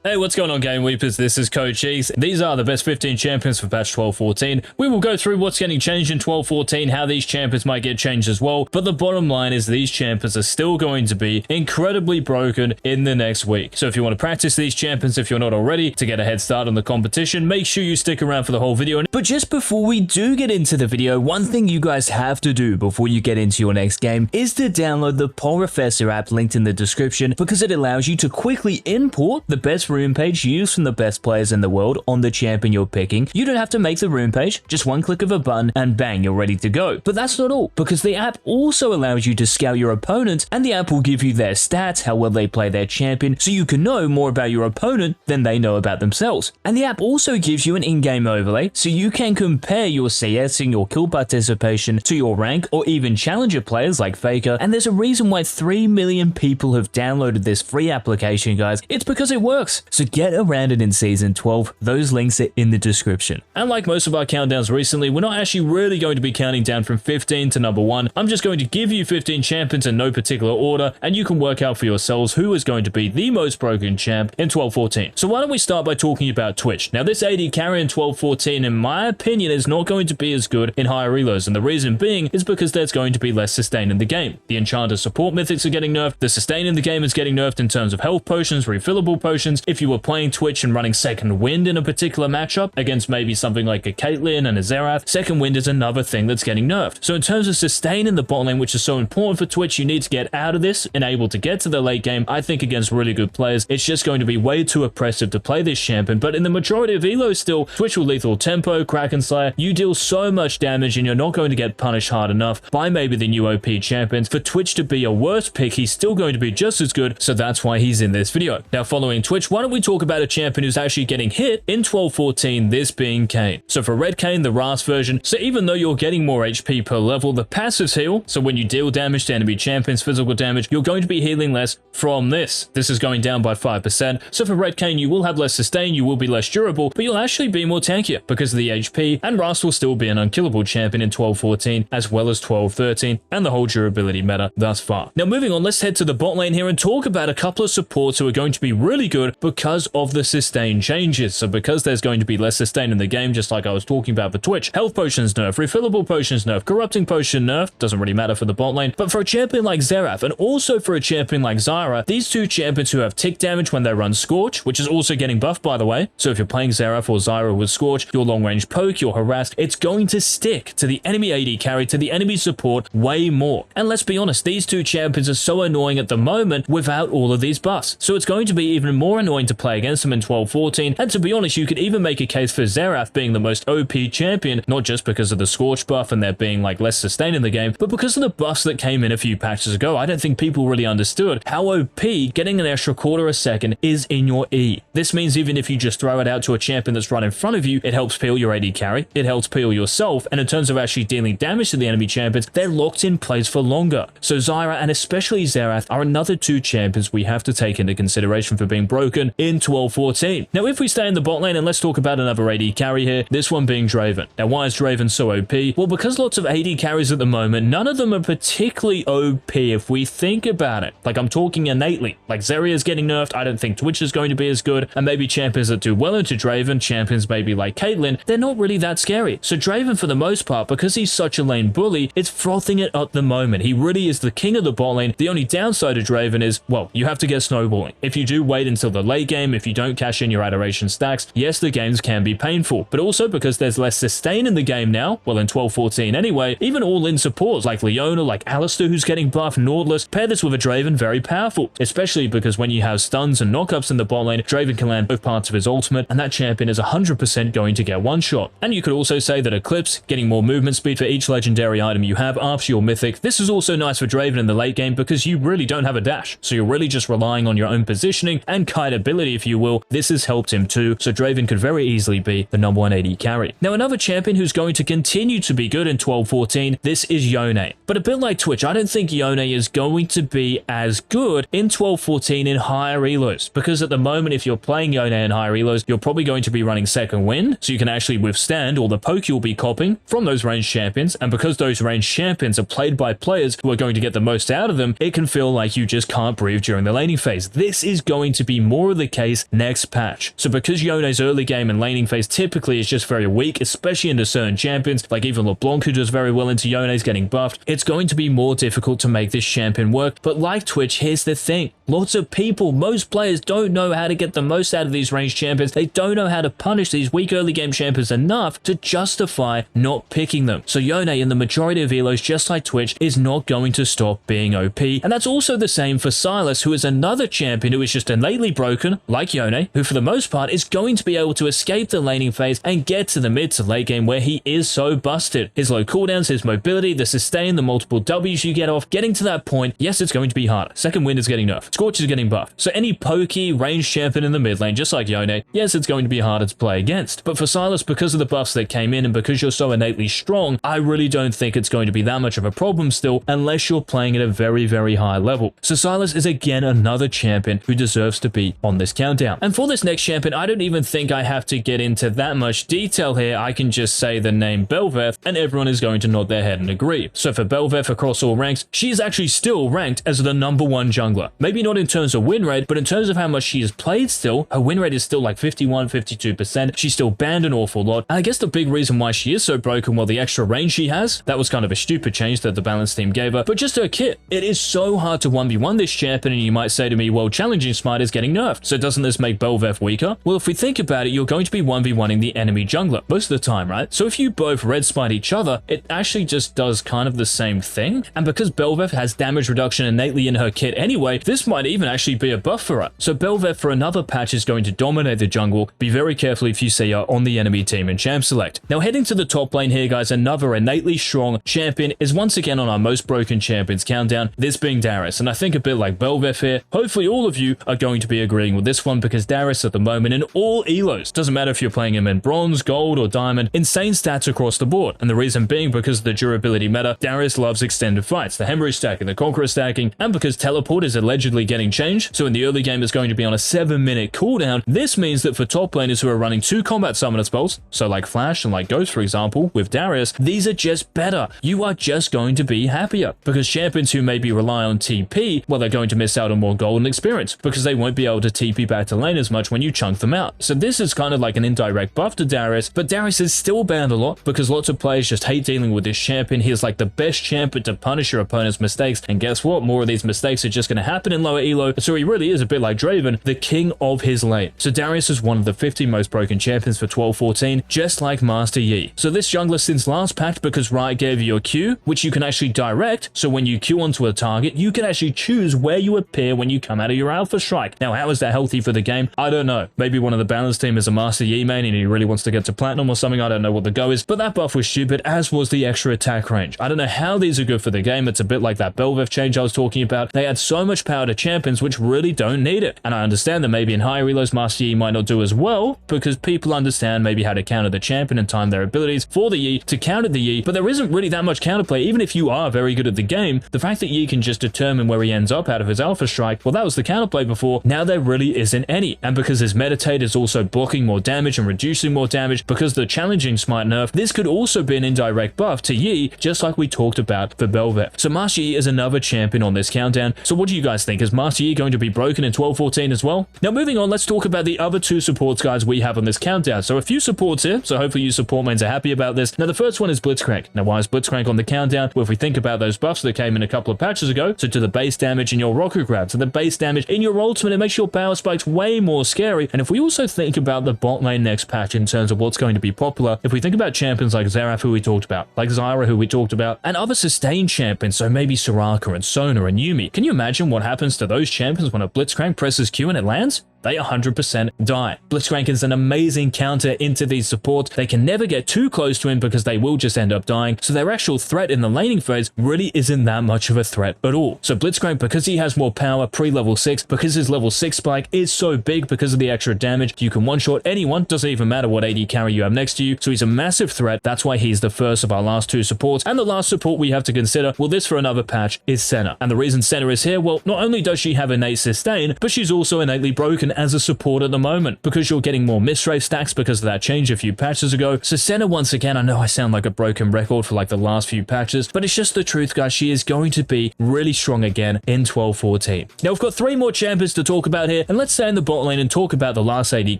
Hey, what's going on, Game Weepers? This is Coach Cheese. These are the best 15 champions for patch 12.14. We will go through what's getting changed in 12.14, how these champions might get changed as well, but the bottom line is these champions are still going to be incredibly broken in the next week. So if you want to practice these champions, if you're not already, to get a head start on the competition, make sure you stick around for the whole video. But just before we do get into the video, one thing you guys have to do before you get into your next game is to download the Porofessor app linked in the description, because it allows you to quickly import the best room page used from the best players in the world on the champion you're picking. You don't have to make the room page, just one click of a button and bang, you're ready to go. But that's not all, because the app also allows you to scout your opponents, and the app will give you their stats, how well they play their champion, so you can know more about your opponent than they know about themselves. And the app also gives you an in-game overlay, so you can compare your CSing, your kill participation to your rank, or even challenger players like Faker. And there's a reason why 3 million people have downloaded this free application, guys. It's because it works. So get around it in Season 12. Those links are in the description. And like most of our countdowns recently, we're not actually really going to be counting down from 15 to number 1. I'm just going to give you 15 champions in no particular order, and you can work out for yourselves who is going to be the most broken champ in 12.14. So why don't we start by talking about Twitch. Now, this AD carry in 12.14, in my opinion, is not going to be as good in higher reloads, and the reason being is because there's going to be less sustain in the game. The Enchanter support mythics are getting nerfed, the sustain in the game is getting nerfed in terms of health potions, refillable potions. If you were playing Twitch and running Second Wind in a particular matchup against maybe something like a Caitlyn and a Xerath, Second Wind is another thing that's getting nerfed. So in terms of sustain in the bot lane, which is so important for Twitch, you need to get out of this and able to get to the late game. I think against really good players, it's just going to be way too oppressive to play this champion. But in the majority of elos still, Twitch will lethal tempo, Kraken Slayer, you deal so much damage and you're not going to get punished hard enough by maybe the new OP champions. For Twitch to be a worse pick, he's still going to be just as good, so that's why he's in this video. Now, following Twitch, why don't we talk about a champion who's actually getting hit in 12.14, this being Kayn. So for Red Kayn, the RAS version, so even though you're getting more HP per level, the passives heal, so when you deal damage to enemy champions, physical damage, you're going to be healing less from this. This is going down by 5%. So for Red Kayn, you will have less sustain, you will be less durable, but you'll actually be more tankier because of the HP, and RAS will still be an unkillable champion in 12.14 as well as 12.13, and the whole durability meta thus far. Now moving on, let's head to the bot lane here and talk about a couple of supports who are going to be really good because of the sustain changes. So because there's going to be less sustain in the game, just like I was talking about for Twitch, health potions nerf, refillable potions nerf, corrupting potion nerf, doesn't really matter for the bot lane, but for a champion like Xerath and also for a champion like Zyra, these two champions who have tick damage when they run Scorch, which is also getting buffed by the way. So if you're playing Xerath or Zyra with Scorch, your long range poke, your harass, it's going to stick to the enemy AD carry, to the enemy support way more. And let's be honest, these two champions are so annoying at the moment without all of these buffs. So it's going to be even more annoying to play against them in 12.14. And to be honest, you could even make a case for Xerath being the most OP champion, not just because of the Scorch buff and there being like less sustain in the game, but because of the buffs that came in a few patches ago. I don't think people really understood how OP getting an extra quarter a second is in your E. This means even if you just throw it out to a champion that's right in front of you, it helps peel your AD carry, it helps peel yourself, and in terms of actually dealing damage to the enemy champions, they're locked in place for longer. So Zyra and especially Xerath are another two champions we have to take into consideration for being broken in 12.14. Now if we stay in the bot lane, and let's talk about another AD carry here, this one being Draven. Now why is Draven so OP? Well, because lots of AD carries at the moment, none of them are particularly OP if we think about it. Like I'm talking innately. Like Zarya's getting nerfed, I don't think Twitch is going to be as good, and maybe champions that do well into Draven, champions maybe like Caitlyn, they're not really that scary. So Draven for the most part, because he's such a lane bully, it's frothing it at the moment. He really is the king of the bot lane. The only downside of Draven is, well, you have to get snowballing. If you do wait until the late game, if you don't cash in your adoration stacks, yes, the games can be painful, but also because there's less sustain in the game now, well in 12.14 anyway, even all-in supports like Yone, like Alistair who's getting buffed, Nautilus, pair this with a Draven, very powerful, especially because when you have stuns and knockups in the bot lane, Draven can land both parts of his ultimate, and that champion is 100% going to get one shot. And you could also say that Eclipse, getting more movement speed for each legendary item you have after your mythic, this is also nice for Draven in the late game because you really don't have a dash, so you're really just relying on your own positioning and kite ability, if you will. This has helped him too, so Draven could very easily be the number 1 AD carry. Now another champion who's going to continue to be good in 12.14, this is Yone. But a bit like Twitch, I don't think Yone is going to be as good in 12.14 in higher elos, because at the moment if you're playing Yone in higher elos, you're probably going to be running Second Wind, so you can actually withstand all the poke you'll be copping from those ranged champions, and because those ranged champions are played by players who are going to get the most out of them, it can feel like you just can't breathe during the laning phase. This is going to be more more the case next patch. So because Yone's early game and laning phase typically is just very weak, especially into certain champions, like even LeBlanc who does very well into Yone's getting buffed, it's going to be more difficult to make this champion work. But like Twitch, here's the thing. Lots of people, most players don't know how to get the most out of these ranged champions. They don't know how to punish these weak early game champions enough to justify not picking them. So Yone in the majority of elos, just like Twitch, is not going to stop being OP. And that's also the same for Sylas, who is another champion who is just innately broken, like Yone, who for the most part is going to be able to escape the laning phase and get to the mid to late game where he is so busted. His low cooldowns, his mobility, the sustain, the multiple W's you get off, getting to that point, yes, it's going to be harder. Second wind is getting nerfed. Scorch is getting buffed. So any pokey, ranged champion in the mid lane, just like Yone, yes, it's going to be harder to play against. But for Sylas, because of the buffs that came in and because you're so innately strong, I really don't think it's going to be that much of a problem still, unless you're playing at a very, very high level. So Sylas is again another champion who deserves to be on this countdown. And for this next champion, I don't even think I have to get into that much detail here. I can just say the name Bel'Veth and everyone is going to nod their head and agree. So for Bel'Veth across all ranks, she is actually still ranked as the #1 jungler. Maybe not in terms of win rate, but in terms of how much she has played still, her win rate is still like 51, 52%. She's still banned an awful lot. And I guess the big reason why she is so broken, well, the extra range she has, that was kind of a stupid change that the balance team gave her, but just her kit. It is so hard to 1v1 this champion, and you might say to me, well, challenging smite is getting nerfed, so doesn't this make Bel'Veth weaker? Well, if we think about it, you're going to be 1v1ing the enemy jungler most of the time, right? So if you both red smite each other, it actually just does kind of the same thing. And because Bel'Veth has damage reduction innately in her kit anyway, this might even actually be a buff for her. So Bel'Veth for another patch is going to dominate the jungle. Be very careful if you see her on the enemy team in champ select. Now heading to the top lane here, guys, another innately strong champion is once again on our most broken champions countdown, this being Darius. And I think a bit like Bel'Veth here, hopefully all of you are going to be agreeing with this one, because Darius at the moment in all elos, doesn't matter if you're playing him in bronze, gold or diamond, insane stats across the board. And the reason being because of the durability meta, Darius loves extended fights, the hemorrhage stacking, the conqueror stacking, and because teleport is allegedly getting changed, so in the early game it's going to be on a 7-minute cooldown. This means that for top laners who are running 2 combat summoner spells, so like Flash and like Ghost for example, with Darius, these are just better. You are just going to be happier, because champions who maybe rely on TP, well, they're going to miss out on more golden experience, because they won't be able to TP back to lane as much when you chunk them out. So this is kind of like an indirect buff to Darius, but Darius is still banned a lot because lots of players just hate dealing with this champion. He is like the best champion to punish your opponent's mistakes, and guess what? More of these mistakes are just going to happen in lower elo, so he really is a bit like Draven, the king of his lane. So Darius is one of the 50 most broken champions for 12-14, just like Master Yi. So this jungler since last patch, because Riot gave you a Q, which you can actually direct, so when you Q onto a target, you can actually choose where you appear when you come out of your alpha strike. Now, how is that healthy for the game? I don't know. Maybe one of the balance team is a Master Yi main and he really wants to get to platinum or something. I don't know what the go is, but that buff was stupid, as was the extra attack range. I don't know how these are good for the game. It's a bit like that Bel'Veth change I was talking about. They add so much power to champions which really don't need it. And I understand that maybe in higher elos Master Yi might not do as well, because people understand maybe how to counter the champion and time their abilities for the Yi to counter the Yi, but there isn't really that much counterplay. Even if you are very good at the game, the fact that Yi can just determine where he ends up out of his alpha strike, well, that was the counterplay before. Now there really isn't any. And because his meditate is also blocking more damage and reducing more damage because the challenging smite nerf, this could also be an indirect buff to Yi, just like we talked about for Bel'Veth. So Master Yi is another champion on this countdown. So what do you guys think? Is Master Yi going to be broken in 12-14 as well? Now moving on, let's talk about the other 2 supports, guys, we have on this countdown. So a few supports here, so hopefully you support mains are happy about this. Now the first one is Blitzcrank. Now why is Blitzcrank on the countdown? Well, if we think about those buffs that came in a couple of patches ago, so to the base damage in your rocket grabs and the base damage in your ultimate, it makes your power spikes way more scary. And if we also think about the bot lane next patch in terms of what's going to be popular, if we think about champions like Xerath, who we talked about, like Zyra, who we talked about, and other sustained champions, so maybe Soraka and Senna and Yuumi, can you imagine what happens to those champions when a Blitzcrank presses Q and it lands? They 100% die. Blitzcrank is an amazing counter into these supports. They can never get too close to him because they will just end up dying. So their actual threat in the laning phase really isn't that much of a threat at all. So Blitzcrank, because he has more power pre-level 6, because his level 6 spike is so big because of the extra damage, you can one-shot anyone. Doesn't even matter what AD carry you have next to you. So he's a massive threat. That's why he's the first of our last 2 supports. And the last support we have to consider, well, this for another patch, is Senna. And the reason Senna is here, well, not only does she have innate sustain, but she's also innately broken as a support at the moment because you're getting more misstrafe stacks because of that change a few patches ago. So Senna, once again, I know I sound like a broken record for like the last few patches, but it's just the truth, guys. She is going to be really strong again in 12-14. Now, we've got 3 more champions to talk about here, and let's stay in the bot lane and talk about the last AD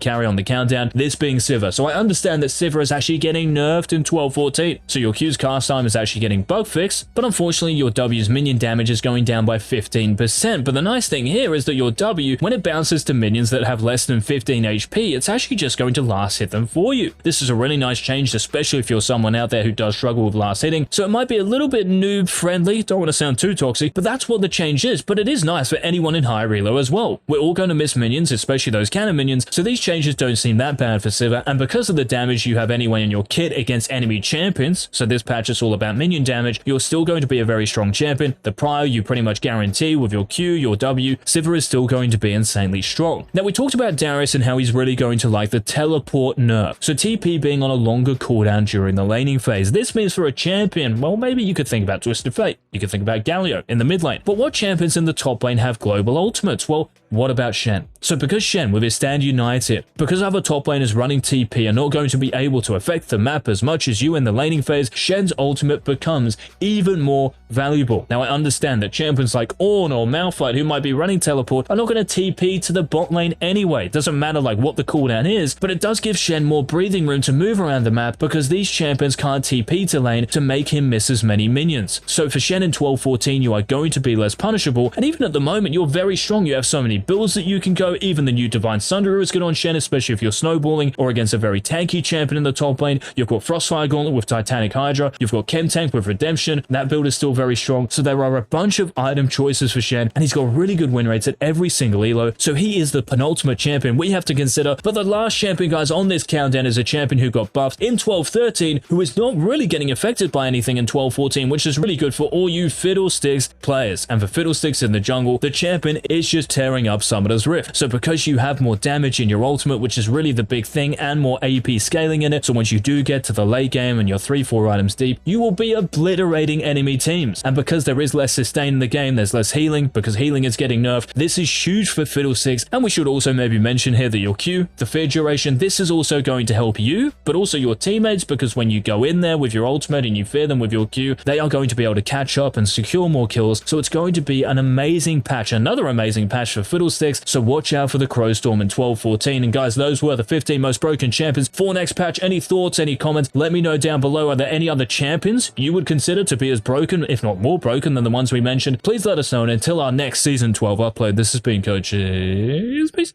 carry on the countdown, this being Sivir. So I understand that Sivir is actually getting nerfed in 12-14, so your Q's cast time is actually getting bug fixed, but unfortunately your W's minion damage is going down by 15%. But the nice thing here is that your W, when it bounces to minions that have less than 15 HP, it's actually just going to last hit them for you. This is a really nice change, especially if you're someone out there who does struggle with last hitting, so it might be a little bit noob friendly, don't want to sound too toxic, but that's what the change is. But it is nice for anyone in high reload as well. We're all going to miss minions, especially those cannon minions, so these changes don't seem that bad for Sivir, and because of the damage you have anyway in your kit against enemy champions, so this patch is all about minion damage, you're still going to be a very strong champion. The prior you pretty much guarantee with your Q, your W, Sivir is still going to be insanely strong. Now, we talked about Darius and how he's really going to like the teleport nerf, so TP being on a longer cooldown during the laning phase. This means for a champion, well, maybe you could think about Twisted Fate, you could think about Galio in the mid lane, but what champions in the top lane have global ultimates? Well, what about Shen? So because Shen, with his stand united, because other top laners running TP are not going to be able to affect the map as much as you in the laning phase, Shen's ultimate becomes even more valuable. Now, I understand that champions like Ornn or Malphite, who might be running teleport, are not going to TP to the bot lane anyway. It doesn't matter like what the cooldown is, but it does give Shen more breathing room to move around the map because these champions can't TP to lane to make him miss as many minions. So for Shen in 12-14, you are going to be less punishable, and even at the moment, you're very strong. You have so many builds that you can go. Even the new Divine Sunderer is good on Shen, especially if you're snowballing or against a very tanky champion in the top lane. You've got Frostfire Gauntlet with Titanic Hydra. You've got Chem Tank with Redemption. That build is still very strong. So there are a bunch of item choices for Shen, and he's got really good win rates at every single elo. So he is the penultimate champion we have to consider. But the last champion, guys, on this countdown is a champion who got buffed in 12-13, who is not really getting affected by anything in 12-14, which is really good for all you Fiddlesticks players. And for Fiddlesticks in the jungle, the champion is just tearing up Summoner's Rift. So because you have more damage in your ultimate, which is really the big thing, and more AP scaling in it, so once you do get to the late game and you're 3-4 items deep, you will be obliterating enemy teams. And because there is less sustain in the game, there's less healing, because healing is getting nerfed. This is huge for Fiddlesticks, and we should also maybe mention here that your Q, the fear duration, this is also going to help you, but also your teammates, because when you go in there with your ultimate and you fear them with your Q, they are going to be able to catch up and secure more kills. So it's going to be an amazing patch, another amazing patch for Fiddlesticks. So watch out for the Crowstorm in 12-14. And guys, those were the 15 most broken champions for next patch. Any thoughts, any comments? Let me know down below. Are there any other champions you would consider to be as broken, if not more broken, than the ones we mentioned? Please let us know. And until our next Season 12 upload, this has been Coach. Peace.